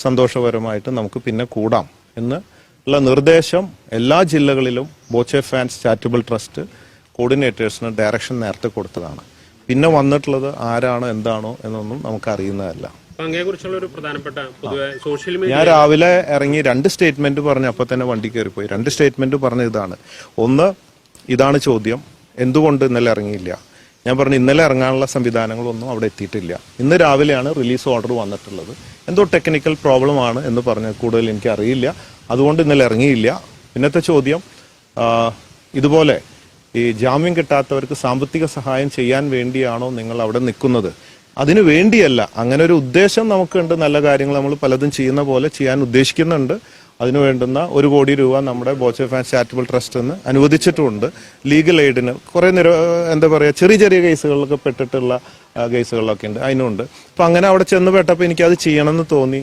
സന്തോഷപരമായിട്ട് നമുക്ക് പിന്നെ കൂടാം എന്ന് ഉള്ള നിർദ്ദേശം എല്ലാ ജില്ലകളിലും ബോച്ചെ ഫാൻസ് ചാരിറ്റബിൾ ട്രസ്റ്റ് കോർഡിനേറ്റേഴ്സിന് ഡയറക്ഷൻ നേരത്തെ കൊടുത്തതാണ്. പിന്നെ വന്നിട്ടുള്ളത് ആരാണോ എന്താണോ എന്നൊന്നും നമുക്ക് അറിയുന്നതല്ല. ഞാൻ രാവിലെ ഇറങ്ങി 2 സ്റ്റേറ്റ്മെന്റ് പറഞ്ഞ് അപ്പൊ തന്നെ വണ്ടി കയറിപ്പോയി. 2 സ്റ്റേറ്റ്മെന്റ് പറഞ്ഞ ഇതാണ്. ഒന്ന്, ഇതാണ് ചോദ്യം, എന്തുകൊണ്ട് ഇന്നലെ ഇറങ്ങിയില്ല? ഞാൻ പറഞ്ഞു ഇന്നലെ ഇറങ്ങാനുള്ള സംവിധാനങ്ങളൊന്നും അവിടെ എത്തിയിട്ടില്ല. ഇന്ന് രാവിലെയാണ് റിലീസ് ഓർഡർ വന്നിട്ടുള്ളത്. എന്തോ ടെക്നിക്കൽ പ്രോബ്ലം ആണ് എന്ന് പറഞ്ഞ കൂടുതൽ എനിക്ക് അറിയില്ല, അതുകൊണ്ട് ഇന്നലെ ഇറങ്ങിയില്ല. പിന്നത്തെ ചോദ്യം, ഇതുപോലെ ഈ ജാമ്യം കിട്ടാത്തവർക്ക് സാമ്പത്തിക സഹായം ചെയ്യാൻ വേണ്ടിയാണോ നിങ്ങൾ അവിടെ നിൽക്കുന്നത്? അതിനു വേണ്ടിയല്ല. അങ്ങനെ ഒരു ഉദ്ദേശം നമുക്കുണ്ട്. നല്ല കാര്യങ്ങൾ നമ്മൾ പലതും ചെയ്യുന്ന പോലെ ചെയ്യാൻ ഉദ്ദേശിക്കുന്നുണ്ട്. അതിനു വേണ്ടുന്ന 1 കോടി രൂപ നമ്മുടെ ബോച്ചെ ഫാൻസ് ചാരിറ്റബിൾ ട്രസ്റ്റ് അനുവദിച്ചിട്ടുമുണ്ട്. ലീഗൽ എയ്ഡിന് കുറെ എന്താ പറയുക, ചെറിയ ചെറിയ കേസുകളിലൊക്കെ പെട്ടിട്ടുള്ള കേസുകളിലൊക്കെ ഉണ്ട്, അതിനുണ്ട്. അപ്പൊ അങ്ങനെ അവിടെ ചെന്ന് പെട്ടപ്പോൾ എനിക്കത് ചെയ്യണമെന്ന് തോന്നി.